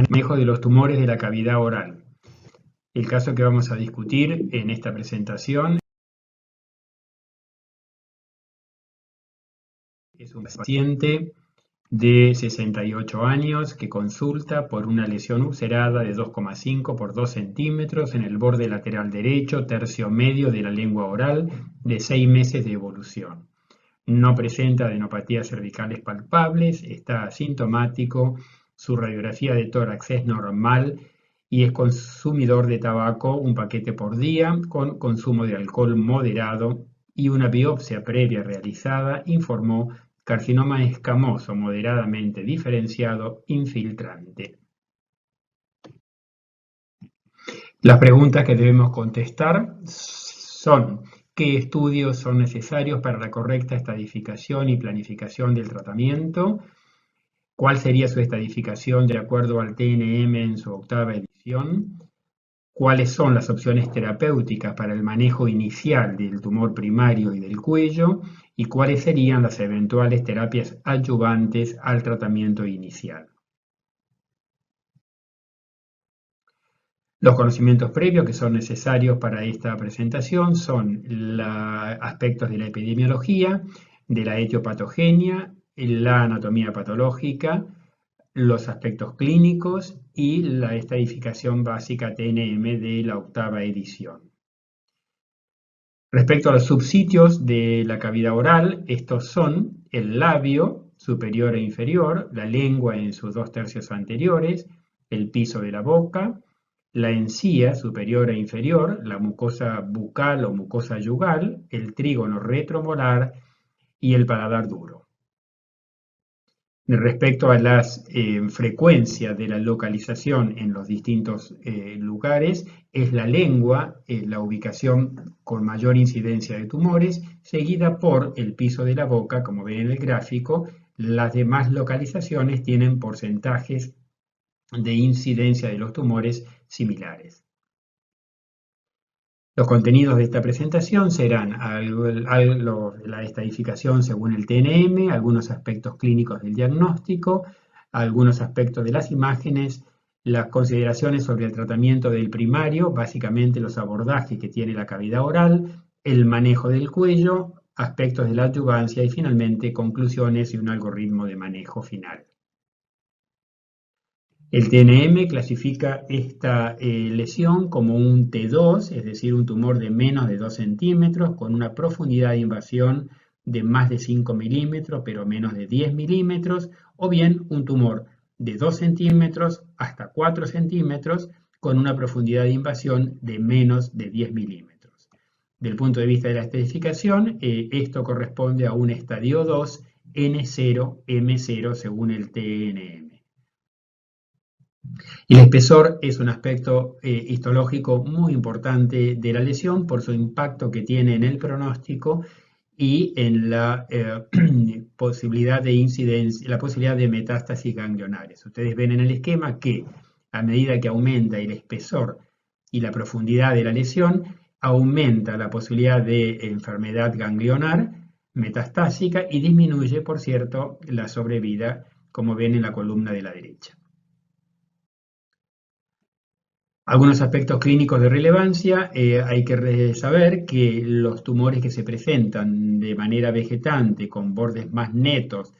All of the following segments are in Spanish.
Manejo de los tumores de la cavidad oral. El caso que vamos a discutir en esta presentación es un paciente de 68 años que consulta por una lesión ulcerada de 2,5 por 2 centímetros en el borde lateral derecho, tercio medio de la lengua oral, de 6 meses de evolución. No presenta adenopatías cervicales palpables, está asintomático, su radiografía de tórax es normal y es consumidor de tabaco, un paquete por día, con consumo de alcohol moderado, y una biopsia previa realizada informó carcinoma escamoso moderadamente diferenciado infiltrante. Las preguntas que debemos contestar son: ¿qué estudios son necesarios para la correcta estadificación y planificación del tratamiento? ¿Cuál sería su estadificación de acuerdo al TNM en su 8ª edición? ¿Cuáles son las opciones terapéuticas para el manejo inicial del tumor primario y del cuello? ¿Y cuáles serían las eventuales terapias adyuvantes al tratamiento inicial? Los conocimientos previos que son necesarios para esta presentación son aspectos de la epidemiología, de la etiopatogenia, la anatomía patológica, los aspectos clínicos y la estadificación básica TNM de la 8ª edición. Respecto a los subsitios de la cavidad oral, estos son el labio superior e inferior, la lengua en sus 2/3 anteriores, el piso de la boca, la encía superior e inferior, la mucosa bucal o mucosa yugal, el trígono retromolar y el paladar duro. Respecto a las frecuencias de la localización en los distintos lugares, es la lengua la ubicación con mayor incidencia de tumores, seguida por el piso de la boca, como ven en el gráfico. Las demás localizaciones tienen porcentajes de incidencia de los tumores similares. Los contenidos de esta presentación serán la estadificación según el TNM, algunos aspectos clínicos del diagnóstico, algunos aspectos de las imágenes, las consideraciones sobre el tratamiento del primario, básicamente los abordajes que tiene la cavidad oral, el manejo del cuello, aspectos de la adyuvancia y finalmente conclusiones y un algoritmo de manejo final. El TNM clasifica esta lesión como un T2, es decir, un tumor de menos de 2 centímetros con una profundidad de invasión de más de 5 milímetros, pero menos de 10 milímetros, o bien un tumor de 2 centímetros hasta 4 centímetros con una profundidad de invasión de menos de 10 milímetros. Del punto de vista de la estadificación, esto corresponde a un estadio 2, N0, M0 según el TNM. El espesor es un aspecto histológico muy importante de la lesión por su impacto que tiene en el pronóstico y en la posibilidad de incidencia, la posibilidad de metástasis ganglionares. Ustedes ven en el esquema que a medida que aumenta el espesor y la profundidad de la lesión, aumenta la posibilidad de enfermedad ganglionar metastásica y disminuye, por cierto, la sobrevida, como ven en la columna de la derecha. Algunos aspectos clínicos de relevancia, hay que saber que los tumores que se presentan de manera vegetante con bordes más netos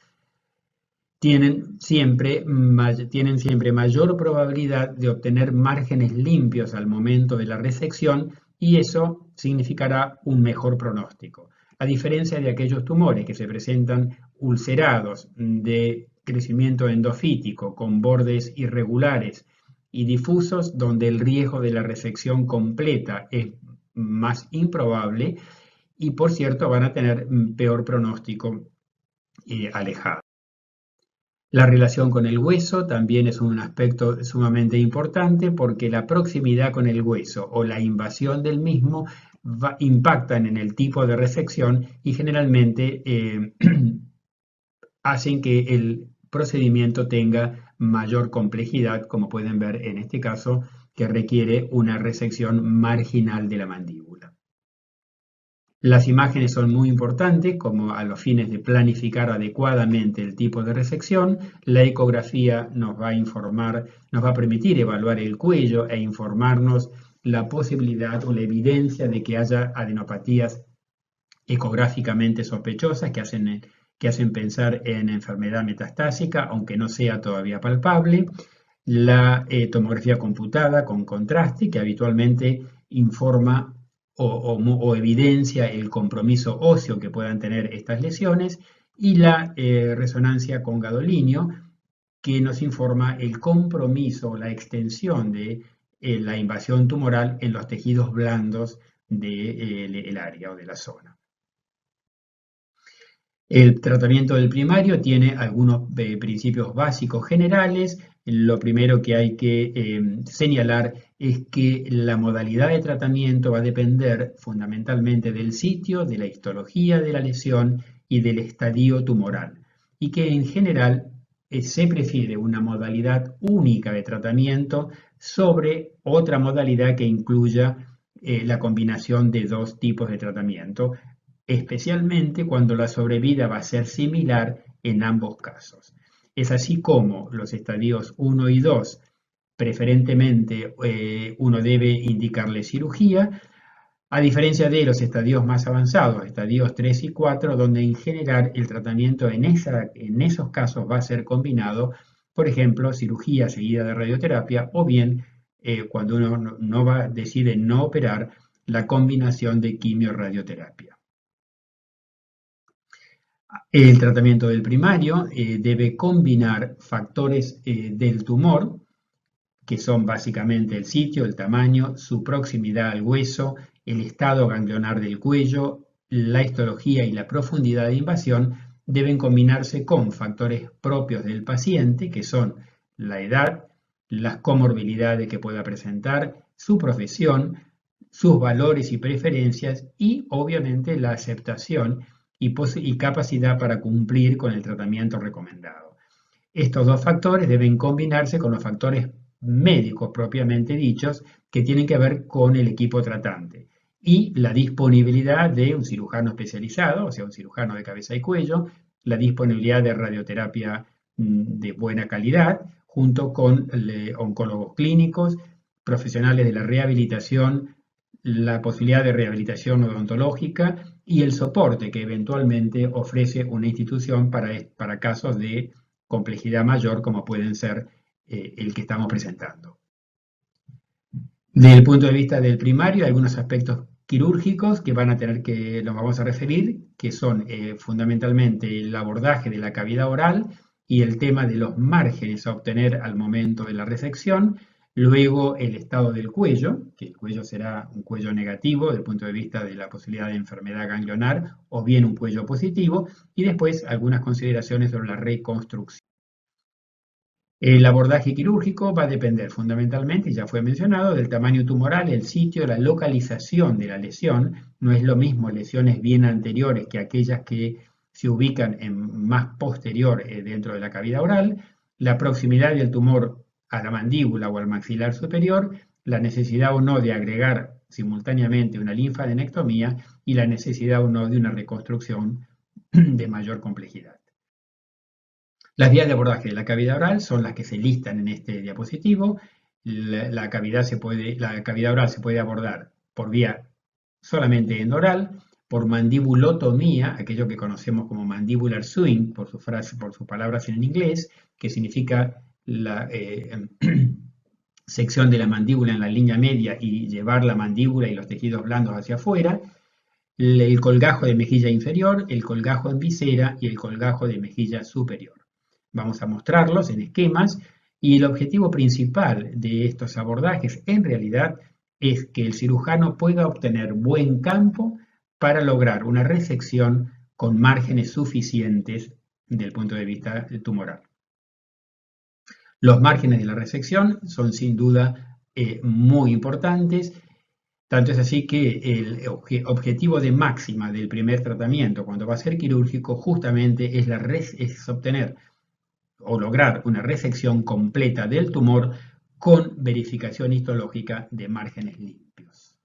tienen siempre mayor probabilidad de obtener márgenes limpios al momento de la resección y eso significará un mejor pronóstico. A diferencia de aquellos tumores que se presentan ulcerados de crecimiento endofítico con bordes irregulares y difusos, donde el riesgo de la resección completa es más improbable y, por cierto, van a tener peor pronóstico alejado. La relación con el hueso también es un aspecto sumamente importante porque la proximidad con el hueso o la invasión del mismo impactan en el tipo de resección y generalmente hacen que el procedimiento tenga mayor complejidad, como pueden ver en este caso, que requiere una resección marginal de la mandíbula. Las imágenes son muy importantes como a los fines de planificar adecuadamente el tipo de resección. La ecografía nos va a informar, nos va a permitir evaluar el cuello e informarnos la posibilidad o la evidencia de que haya adenopatías ecográficamente sospechosas que hacen pensar en enfermedad metastásica, aunque no sea todavía palpable. La tomografía computada con contraste, que habitualmente informa o evidencia el compromiso óseo que puedan tener estas lesiones, y la resonancia con gadolinio, que nos informa el compromiso, la extensión de la invasión tumoral en los tejidos blandos del área o de la zona. El tratamiento del primario tiene algunos principios básicos generales. Lo primero que hay que señalar es que la modalidad de tratamiento va a depender fundamentalmente del sitio, de la histología de la lesión y del estadio tumoral, y que en general se prefiere una modalidad única de tratamiento sobre otra modalidad que incluya la combinación de dos tipos de tratamiento, especialmente cuando la sobrevida va a ser similar en ambos casos. Es así como los estadios 1 y 2, preferentemente uno debe indicarle cirugía, a diferencia de los estadios más avanzados, estadios 3 y 4, donde en general el tratamiento en esos casos va a ser combinado, por ejemplo, cirugía seguida de radioterapia, o bien cuando uno decide no operar, la combinación de quimio-radioterapia. El tratamiento del primario debe combinar factores del tumor, que son básicamente el sitio, el tamaño, su proximidad al hueso, el estado ganglionar del cuello, la histología y la profundidad de invasión. Deben combinarse con factores propios del paciente, que son la edad, las comorbilidades que pueda presentar, su profesión, sus valores y preferencias y obviamente la aceptación y capacidad para cumplir con el tratamiento recomendado. Estos dos factores deben combinarse con los factores médicos propiamente dichos que tienen que ver con el equipo tratante y la disponibilidad de un cirujano especializado, o sea, un cirujano de cabeza y cuello, la disponibilidad de radioterapia de buena calidad, junto con oncólogos clínicos, profesionales de la rehabilitación, la posibilidad de rehabilitación odontológica y el soporte que eventualmente ofrece una institución para casos de complejidad mayor como pueden ser el que estamos presentando. Desde el punto de vista del primario, hay algunos aspectos quirúrgicos que nos vamos a referir, que son fundamentalmente el abordaje de la cavidad oral y el tema de los márgenes a obtener al momento de la resección. Luego el estado del cuello, que el cuello será un cuello negativo desde el punto de vista de la posibilidad de enfermedad ganglionar o bien un cuello positivo, y después algunas consideraciones sobre la reconstrucción. El abordaje quirúrgico va a depender fundamentalmente, ya fue mencionado, del tamaño tumoral, el sitio, la localización de la lesión. No es lo mismo lesiones bien anteriores que aquellas que se ubican en más posterior dentro de la cavidad oral, la proximidad del tumor a la mandíbula o al maxilar superior, la necesidad o no de agregar simultáneamente una linfadenectomía y la necesidad o no de una reconstrucción de mayor complejidad. Las vías de abordaje de la cavidad oral son las que se listan en este diapositivo. La cavidad oral se puede abordar por vía solamente endoral, por mandibulotomía, aquello que conocemos como mandibular swing, por sus palabras en inglés, que significa la sección de la mandíbula en la línea media y llevar la mandíbula y los tejidos blandos hacia afuera, el colgajo de mejilla inferior, el colgajo en visera y el colgajo de mejilla superior. Vamos a mostrarlos en esquemas y el objetivo principal de estos abordajes en realidad es que el cirujano pueda obtener buen campo para lograr una resección con márgenes suficientes desde el punto de vista tumoral. Los márgenes de la resección son sin duda muy importantes, tanto es así que el objetivo de máxima del primer tratamiento cuando va a ser quirúrgico justamente es obtener o lograr una resección completa del tumor con verificación histológica de márgenes limpios.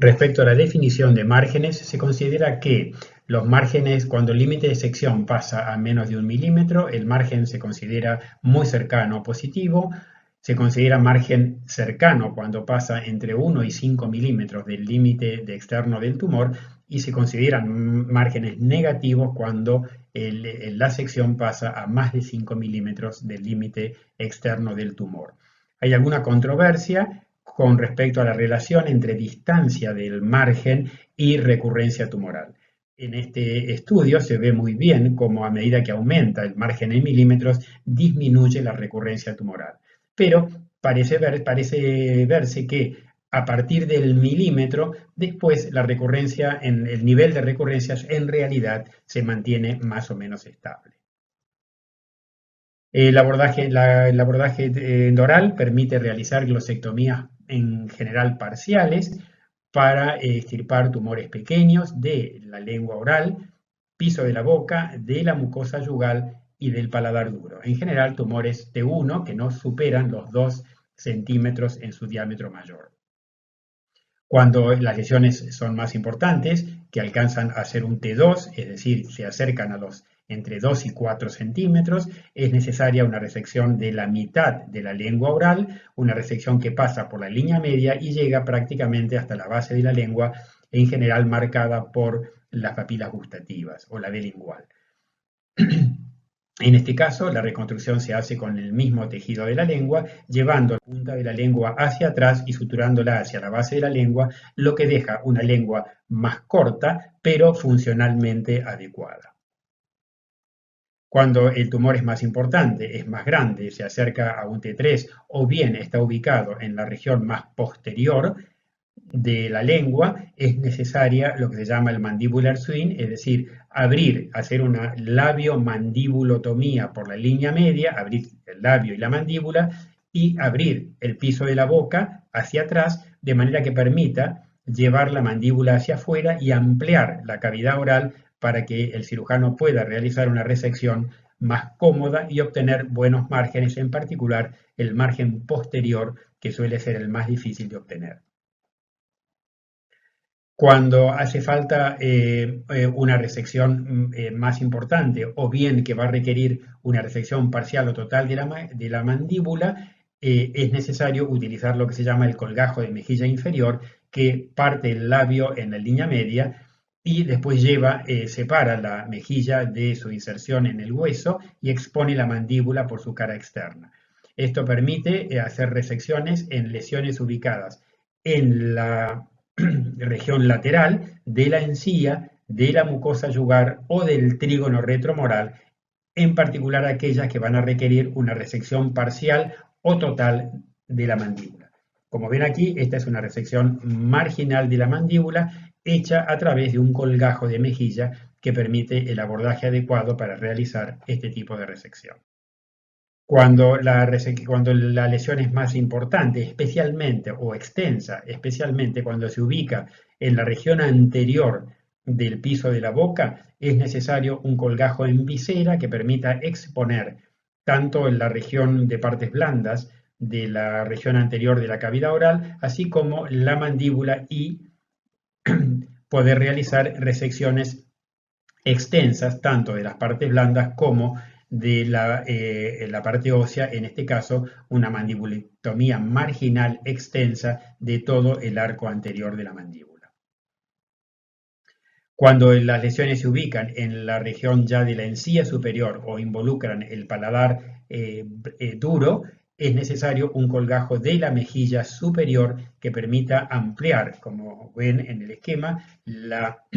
Respecto a la definición de márgenes, se considera que los márgenes, cuando el límite de sección pasa a menos de 1 milímetro, el margen se considera muy cercano o positivo. Se considera margen cercano cuando pasa entre 1 y 5 milímetros del límite de externo del tumor, y se consideran márgenes negativos cuando la sección pasa a más de 5 milímetros del límite externo del tumor. Hay alguna controversia con respecto a la relación entre distancia del margen y recurrencia tumoral. En este estudio se ve muy bien cómo a medida que aumenta el margen en milímetros, disminuye la recurrencia tumoral. Pero parece verse que a partir del milímetro, después la recurrencia, el nivel de recurrencias en realidad se mantiene más o menos estable. El abordaje endoral permite realizar glosectomías en general parciales para extirpar tumores pequeños de la lengua oral, piso de la boca, de la mucosa yugal y del paladar duro. En general, tumores T1 que no superan los 2 centímetros en su diámetro mayor. Cuando las lesiones son más importantes, que alcanzan a ser un T2, es decir, se acercan a los entre 2 y 4 centímetros, es necesaria una resección de la mitad de la lengua oral, una resección que pasa por la línea media y llega prácticamente hasta la base de la lengua, en general marcada por las papilas gustativas o la B lingual. En este caso, la reconstrucción se hace con el mismo tejido de la lengua, llevando la punta de la lengua hacia atrás y suturándola hacia la base de la lengua, lo que deja una lengua más corta, pero funcionalmente adecuada. Cuando el tumor es más importante, es más grande, se acerca a un T3 o bien está ubicado en la región más posterior de la lengua, es necesaria lo que se llama el mandibular swing, es decir, hacer una labiomandibulotomía por la línea media, abrir el labio y la mandíbula y abrir el piso de la boca hacia atrás, de manera que permita llevar la mandíbula hacia afuera y ampliar la cavidad oral para que el cirujano pueda realizar una resección más cómoda y obtener buenos márgenes, en particular el margen posterior, que suele ser el más difícil de obtener. Cuando hace falta una resección más importante o bien que va a requerir una resección parcial o total de la mandíbula, es necesario utilizar lo que se llama el colgajo de mejilla inferior, que parte el labio en la línea media y después separa la mejilla de su inserción en el hueso y expone la mandíbula por su cara externa. Esto permite hacer resecciones en lesiones ubicadas en la región lateral de la encía, de la mucosa yugar o del trígono retromoral, en particular aquellas que van a requerir una resección parcial o total de la mandíbula. Como ven aquí, esta es una resección marginal de la mandíbula hecha a través de un colgajo de mejilla que permite el abordaje adecuado para realizar este tipo de resección. Cuando la lesión es más importante, especialmente o extensa, especialmente cuando se ubica en la región anterior del piso de la boca, es necesario un colgajo en visera que permita exponer tanto en la región de partes blandas de la región anterior de la cavidad oral, así como la mandíbula y poder realizar resecciones extensas tanto de las partes blandas como de la parte ósea, en este caso una mandibulectomía marginal extensa de todo el arco anterior de la mandíbula. Cuando las lesiones se ubican en la región ya de la encía superior o involucran el paladar duro, es necesario un colgajo de la mejilla superior que permita ampliar, como ven en el esquema, la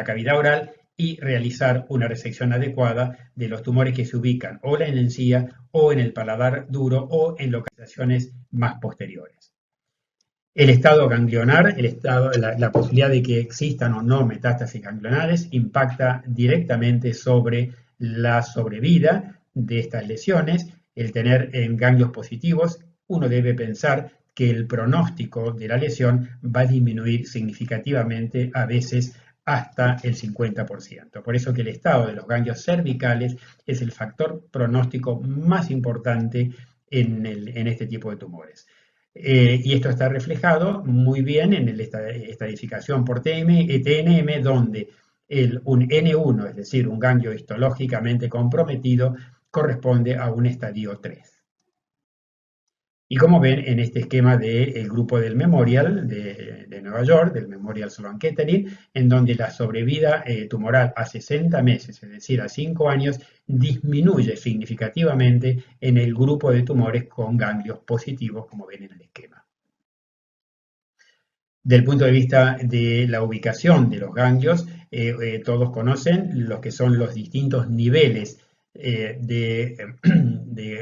cavidad oral y realizar una resección adecuada de los tumores que se ubican o en la encía o en el paladar duro o en localizaciones más posteriores. El estado ganglionar, la posibilidad de que existan o no metástasis ganglionares, impacta directamente sobre la sobrevida de estas lesiones. El tener ganglios positivos, uno debe pensar que el pronóstico de la lesión va a disminuir significativamente, a veces hasta el 50%. Por eso que el estado de los ganglios cervicales es el factor pronóstico más importante en este tipo de tumores. Y esto está reflejado muy bien en la estadificación por TNM, donde un N1, es decir, un ganglio histológicamente comprometido, corresponde a un estadio 3. Y como ven en este esquema del grupo del Memorial de Nueva York, del Memorial Sloan Kettering, en donde la sobrevida tumoral a 60 meses, es decir, a 5 años, disminuye significativamente en el grupo de tumores con ganglios positivos, como ven en el esquema. Del punto de vista de la ubicación de los ganglios, todos conocen los que son los distintos niveles de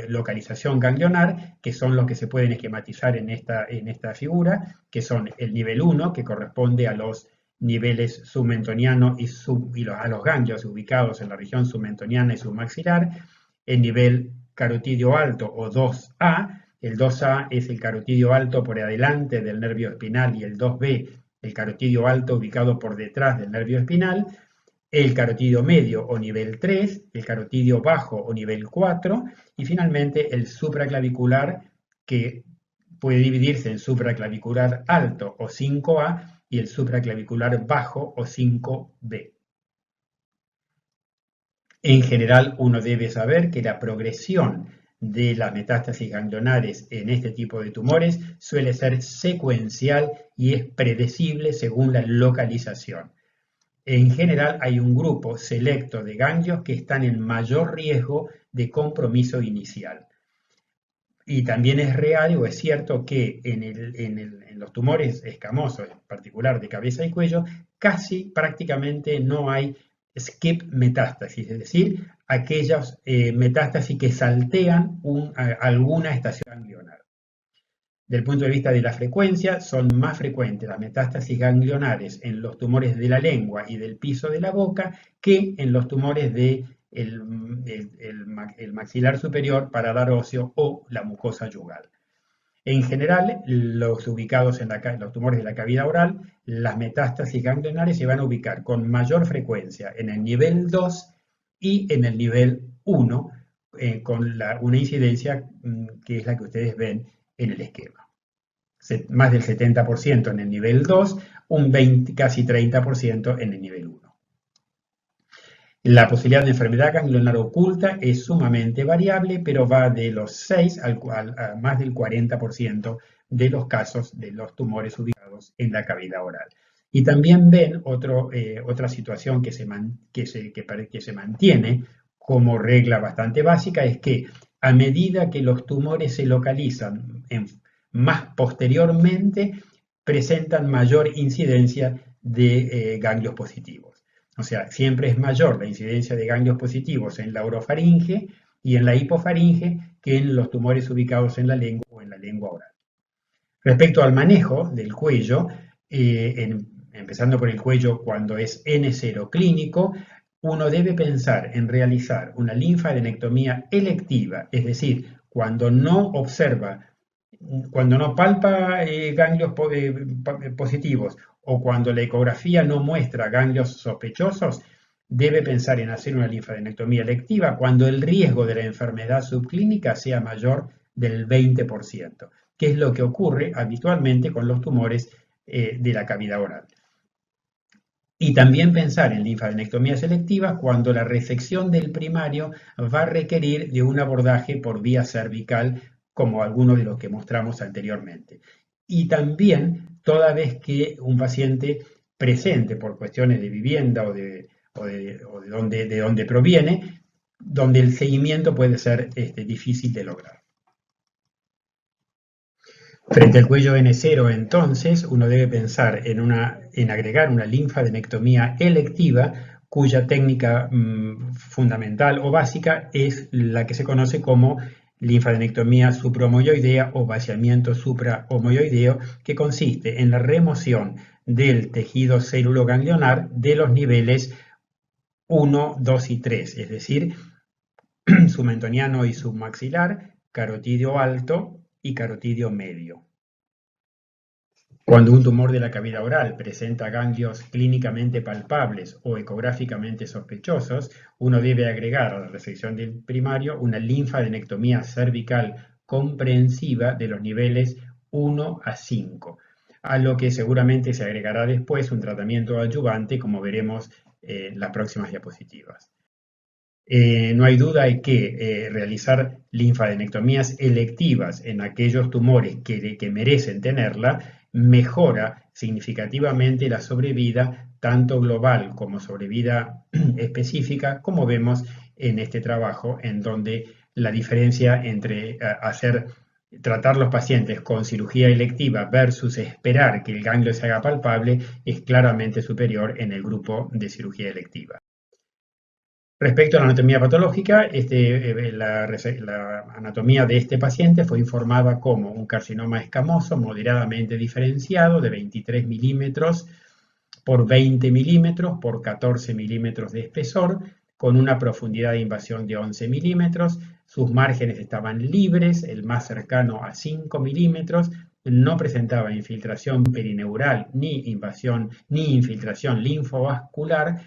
localización ganglionar, que son los que se pueden esquematizar en esta figura, que son el nivel 1, que corresponde a los niveles submentoniano y a los ganglios ubicados en la región submentoniana y submaxilar, el nivel carotidio alto o 2A. El 2A es el carotidio alto por adelante del nervio espinal y el 2B, el carotidio alto ubicado por detrás del nervio espinal, el carotidio medio o nivel 3, el carotidio bajo o nivel 4 y finalmente el supraclavicular, que puede dividirse en supraclavicular alto o 5A y el supraclavicular bajo o 5B. En general, uno debe saber que la progresión de las metástasis ganglionares en este tipo de tumores suele ser secuencial y es predecible según la localización. En general, hay un grupo selecto de ganglios que están en mayor riesgo de compromiso inicial. Y también es real o es cierto que en los tumores escamosos, en particular de cabeza y cuello, casi prácticamente no hay skip metástasis, es decir, aquellas metástasis que saltean alguna estación ganglionar. Del punto de vista de la frecuencia, son más frecuentes las metástasis ganglionares en los tumores de la lengua y del piso de la boca que en los tumores del maxilar superior, paladar óseo o la mucosa yugal. En general, los ubicados en los tumores de la cavidad oral, las metástasis ganglionares se van a ubicar con mayor frecuencia en el nivel 2 y en el nivel 1, con una incidencia que es la que ustedes ven en el esquema. Más del 70% en el nivel 2, casi 30% en el nivel 1. La posibilidad de enfermedad ganglionar oculta es sumamente variable, pero va de los 6 a más del 40% de los casos de los tumores ubicados en la cavidad oral. Y también ven otra situación que se mantiene como regla bastante básica, es que a medida que los tumores se localizan más posteriormente, presentan mayor incidencia de ganglios positivos. O sea, siempre es mayor la incidencia de ganglios positivos en la orofaringe y en la hipofaringe que en los tumores ubicados en la lengua o en la lengua oral. Respecto al manejo del cuello, empezando por el cuello cuando es N0 clínico, uno debe pensar en realizar una linfadenectomía electiva, es decir, cuando no palpa ganglios positivos o cuando la ecografía no muestra ganglios sospechosos, debe pensar en hacer una linfadenectomía electiva cuando el riesgo de la enfermedad subclínica sea mayor del 20%, que es lo que ocurre habitualmente con los tumores de la cavidad oral. Y también pensar en linfadenectomía selectiva cuando la resección del primario va a requerir de un abordaje por vía cervical, como algunos de los que mostramos anteriormente. Y también toda vez que un paciente presente por cuestiones de vivienda o de dónde proviene, donde el seguimiento puede ser difícil de lograr. Frente al cuello N0, entonces, uno debe pensar en agregar una linfadenectomía electiva, cuya técnica fundamental o básica es la que se conoce como linfadenectomía supraomoyoidea o vaciamiento supraomoyoideo, que consiste en la remoción del tejido célulo-ganglionar de los niveles 1, 2 y 3, es decir, submentoniano y submaxilar, carotidio alto y carotidio medio. Cuando un tumor de la cavidad oral presenta ganglios clínicamente palpables o ecográficamente sospechosos, uno debe agregar a la resección del primario una linfadenectomía cervical comprensiva de los niveles 1 a 5, a lo que seguramente se agregará después un tratamiento adyuvante, como veremos en las próximas diapositivas. No hay duda de que realizar linfadenectomías electivas en aquellos tumores que merecen tenerla mejora significativamente la sobrevida, tanto global como sobrevida específica, como vemos en este trabajo, en donde la diferencia entre tratar los pacientes con cirugía electiva versus esperar que el ganglio se haga palpable es claramente superior en el grupo de cirugía electiva. Respecto a la anatomía patológica, la anatomía de este paciente fue informada como un carcinoma escamoso moderadamente diferenciado de 23 milímetros por 20 milímetros por 14 milímetros de espesor, con una profundidad de invasión de 11 milímetros. Sus márgenes estaban libres, el más cercano a 5 milímetros, no presentaba infiltración perineural ni infiltración linfovascular.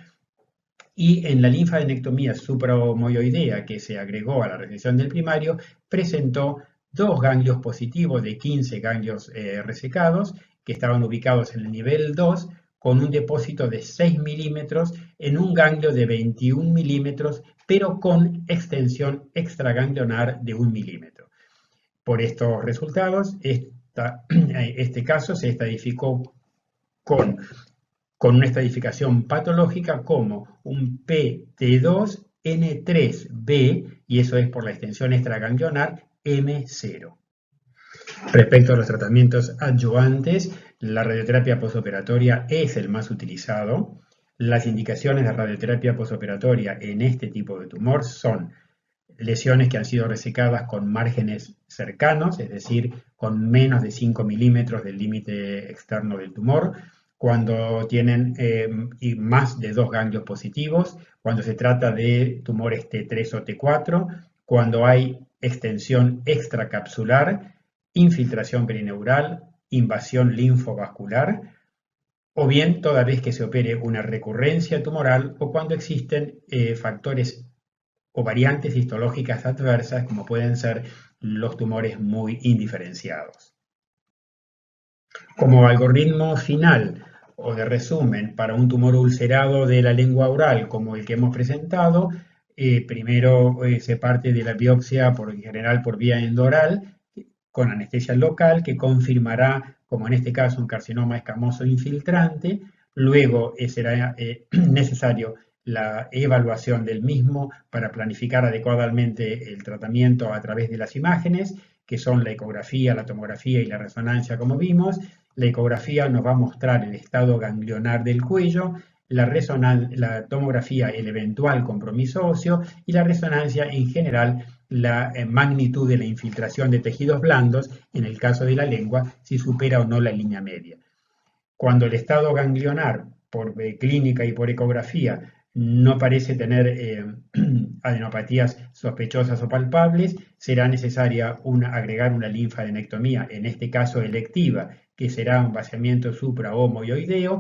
Y en la linfadenectomía supraomoioidea que se agregó a la resección del primario, presentó 2 ganglios positivos de 15 ganglios resecados que estaban ubicados en el nivel 2 con un depósito de 6 milímetros en un ganglio de 21 milímetros, pero con extensión extraganglionar de 1 milímetro. Por estos resultados, este caso se estadificó con una estadificación patológica como un PT2N3B, y eso es por la extensión extraganglionar M0. Respecto a los tratamientos adyuvantes, la radioterapia postoperatoria es el más utilizado. Las indicaciones de radioterapia postoperatoria en este tipo de tumor son lesiones que han sido resecadas con márgenes cercanos, es decir, con menos de 5 milímetros del límite externo del tumor, cuando tienen más de 2 ganglios positivos, cuando se trata de tumores T3 o T4, cuando hay extensión extracapsular, infiltración perineural, invasión linfovascular, o bien toda vez que se opere una recurrencia tumoral o cuando existen factores o variantes histológicas adversas, como pueden ser los tumores muy indiferenciados. Como algoritmo final o de resumen para un tumor ulcerado de la lengua oral como el que hemos presentado, primero se parte de la biopsia en general por vía endoral con anestesia local que confirmará, como en este caso, un carcinoma escamoso infiltrante. Luego será necesario la evaluación del mismo para planificar adecuadamente el tratamiento a través de las imágenes, que son la ecografía, la tomografía y la resonancia, como vimos. La ecografía nos va a mostrar el estado ganglionar del cuello, la tomografía el eventual compromiso óseo y la resonancia en general la magnitud de la infiltración de tejidos blandos, en el caso de la lengua, si supera o no la línea media. Cuando el estado ganglionar por clínica y por ecografía no parece tener adenopatías sospechosas o palpables, será necesaria agregar una linfadenectomía, en este caso electiva, que será un vaciamiento supraomoioideo.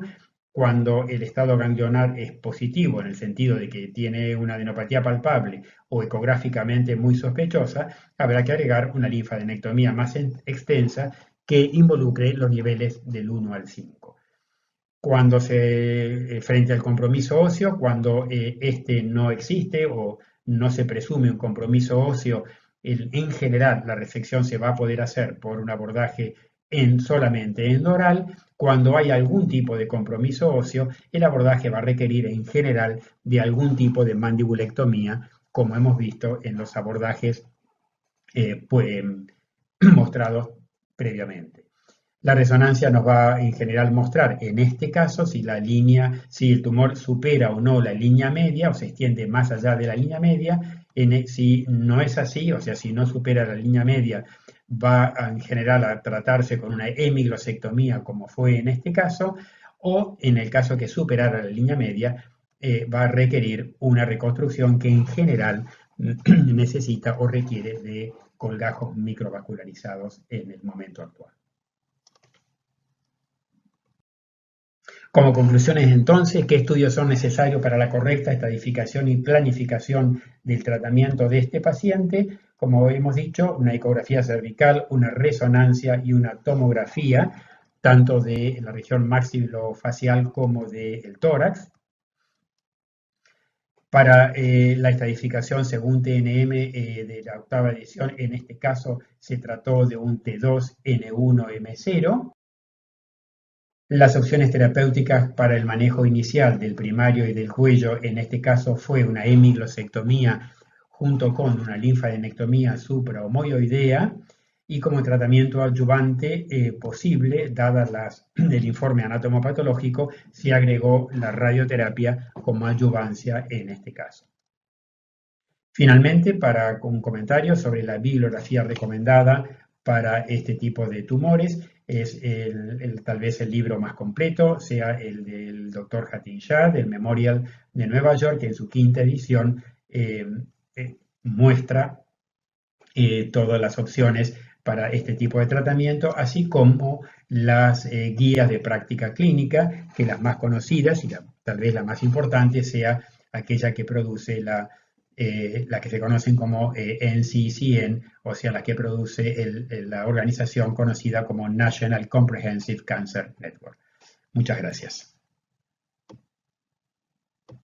Cuando el estado ganglionar es positivo, en el sentido de que tiene una adenopatía palpable o ecográficamente muy sospechosa, habrá que agregar una linfadenectomía más extensa que involucre los niveles del 1 al 5. Cuando frente al compromiso óseo, cuando este no existe o no se presume un compromiso óseo, en general la resección se va a poder hacer por un abordaje solamente endoral. Cuando hay algún tipo de compromiso óseo, el abordaje va a requerir en general de algún tipo de mandibulectomía, como hemos visto en los abordajes mostrados previamente. La resonancia nos va en general mostrar, en este caso, si el tumor supera o no la línea media o se extiende más allá de la línea media. Si no es así, o sea, si no supera la línea media, va en general a tratarse con una hemiglosectomía, como fue en este caso, o en el caso que superara la línea media, va a requerir una reconstrucción que en general necesita o requiere de colgajos microvascularizados en el momento actual. Como conclusiones entonces, ¿qué estudios son necesarios para la correcta estadificación y planificación del tratamiento de este paciente? como hemos dicho, una ecografía cervical, una resonancia y una tomografía, tanto de la región maxilofacial como del tórax. Para la estadificación según TNM de la octava edición, en este caso se trató de un T2N1M0. Las opciones terapéuticas para el manejo inicial del primario y del cuello, en este caso fue una hemiglosectomía junto con una linfadenectomía supraomoioidea, y como tratamiento adyuvante posible, dadas las del informe anatomopatológico, se agregó la radioterapia como adyuvancia en este caso. Finalmente, para un comentario sobre la bibliografía recomendada para este tipo de tumores, es tal vez el libro más completo, sea el del Dr. Jatin Shah, del Memorial de Nueva York, que en su quinta edición muestra todas las opciones para este tipo de tratamiento, así como las guías de práctica clínica, que las más conocidas y tal vez la más importante sea aquella que produce la que se conocen como NCCN, o sea, la que produce la organización conocida como National Comprehensive Cancer Network. Muchas gracias.